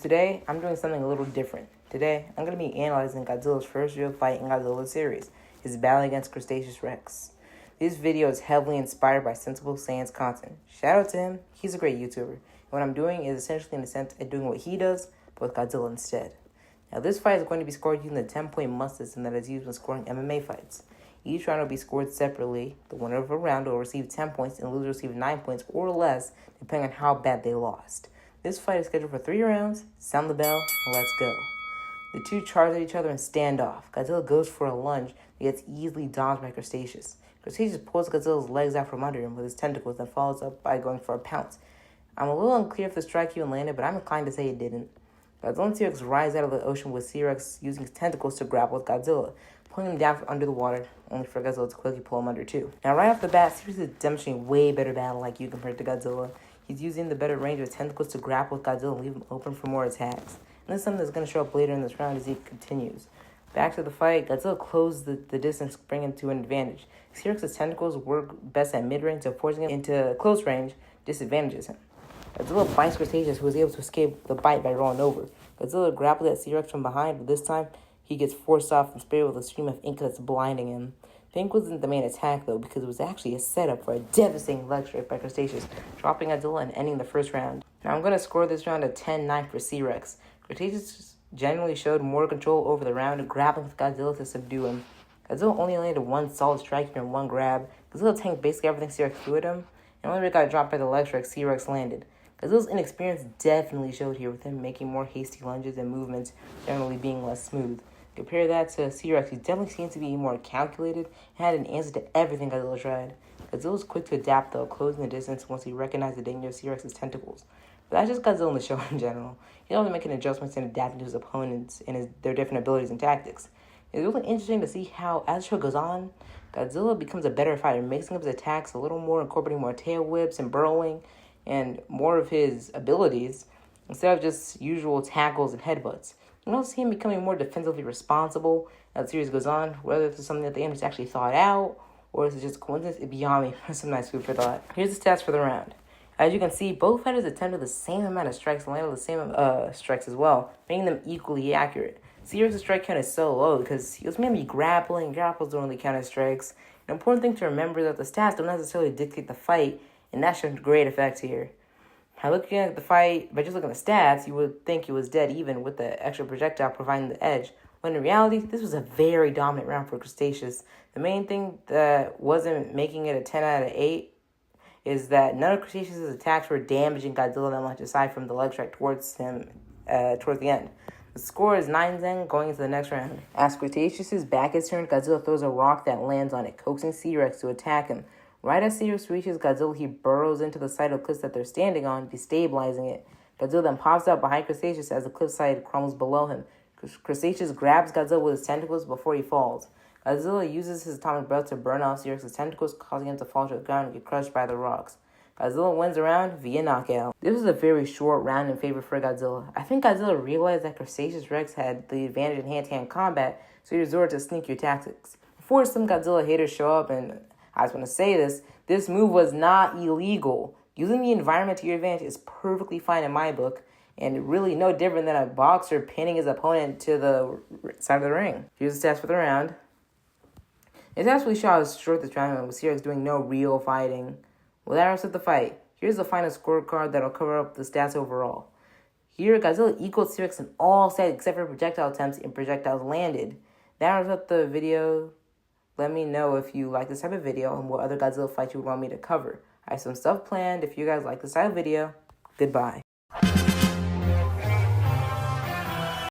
Today, I'm doing something a little different. Today, I'm going to be analyzing Godzilla's first real fight in Godzilla series, his battle against Crustacous Rex. This video is heavily inspired by Sensible Science content. Shout out to him, he's a great YouTuber. And what I'm doing is essentially in a sense of doing what he does, but with Godzilla instead. Now this fight is going to be scored using the 10-point must system that is used when scoring MMA fights. Each round will be scored separately. The winner of a round will receive 10 points and the loser will receive 9 points or less, depending on how bad they lost. This fight is scheduled for 3 rounds. Sound the bell, and let's go. The two charge at each other and stand off. Godzilla goes for a lunge, but gets easily dodged by Crustacous. Crustacous pulls Godzilla's legs out from under him with his tentacles and follows up by going for a pounce. I'm a little unclear if the strike even landed, but I'm inclined to say it didn't. Godzilla and T-Rex rise out of the ocean with T-Rex using his tentacles to grapple with Godzilla, pulling him down from under the water, only for Godzilla to quickly pull him under too. Now right off the bat, T-Rex is demonstrating way better battle IQ compared to Godzilla. He's using the better range of his tentacles to grapple with Godzilla and leave him open for more attacks. And this is something that's going to show up later in this round as he continues. Back to the fight, Godzilla closed the distance, bringing him to an advantage. T-Rex's tentacles work best at mid-range, so forcing him into close range disadvantages him. Godzilla bites Crustacous, who was able to escape the bite by rolling over. Godzilla grappled at T-Rex from behind, but this time he gets forced off and sprayed with a stream of ink that's blinding him. The ink wasn't the main attack, though, because it was actually a setup for a devastating leg strike by Crustacous, dropping Godzilla and ending the first round. Now I'm going to score this round a 10-9 for T-Rex. Crustacous generally showed more control over the round, grappling with Godzilla to subdue him. Godzilla only landed one solid strike here and one grab. Godzilla tanked basically everything T-Rex threw at him, and only got dropped by the leg strike T-Rex landed. Godzilla's inexperience definitely showed here, with him making more hasty lunges and movements generally being less smooth. Compare that to T-Rex, he definitely seems to be more calculated and had an answer to everything Godzilla tried. Godzilla was quick to adapt, though, closing the distance once he recognized the danger of T-Rex's tentacles. But that's just Godzilla in the show in general. He's always making adjustments and adapting to his opponents and their different abilities and tactics. It's really interesting to see how, as the show goes on, Godzilla becomes a better fighter, mixing up his attacks a little more, incorporating more tail whips and burrowing, and more of his abilities, instead of just usual tackles and headbutts. You can also see him becoming more defensively responsible as the series goes on, whether this is something that the animators actually thought out, or is it just coincidence, it'd be beyond me. Some nice food for thought. Here's the stats for the round. As you can see, both fighters attempted the same amount of strikes and landed the same strikes as well, making them equally accurate. T-Rex's strike count is so low because he was mainly grappling. Grapples don't really count as strikes. An important thing to remember is that the stats don't necessarily dictate the fight, and that shows great effect here. By looking at the fight, by just looking at the stats, you would think he was dead even with the extra projectile providing the edge, when in reality, this was a very dominant round for Crustacous. The main thing that wasn't making it a 10 out of 8 is that none of Crustacous' attacks were damaging Godzilla that much, aside from the leg strike towards him towards the end. The score is 9-10 going into the next round. As Crustacous' back is turned, Godzilla throws a rock that lands on it, coaxing T-Rex to attack him. Right as T-Rex reaches Godzilla, he burrows into the side of the cliff that they're standing on, destabilizing it. Godzilla then pops out behind Crustacous as the cliffside crumbles below him. Crustacous grabs Godzilla with his tentacles before he falls. Godzilla uses his atomic breath to burn off T-Rex's tentacles, causing him to fall to the ground and get crushed by the rocks. Godzilla wins the round via knockout. This was a very short round in favor for Godzilla. I think Godzilla realized that Crustacous Rex had the advantage in hand-to-hand combat, so he resorted to sneakier tactics. Before some Godzilla haters show up, and I just want to say this move was not illegal. Using the environment to your advantage is perfectly fine in my book, and really no different than a boxer pinning his opponent to the side of the ring. Here's the stats for the round. It's actually shot as short this round, with T-Rex doing no real fighting. Well, that wraps up the fight. Here's the final scorecard that'll cover up the stats overall. Here, Godzilla equals T-Rex in all stats except for projectile attempts and projectiles landed. That wraps up the video. Let me know if you like this type of video and what other Godzilla fights you would want me to cover. I have some stuff planned. If you guys like this type of video, goodbye.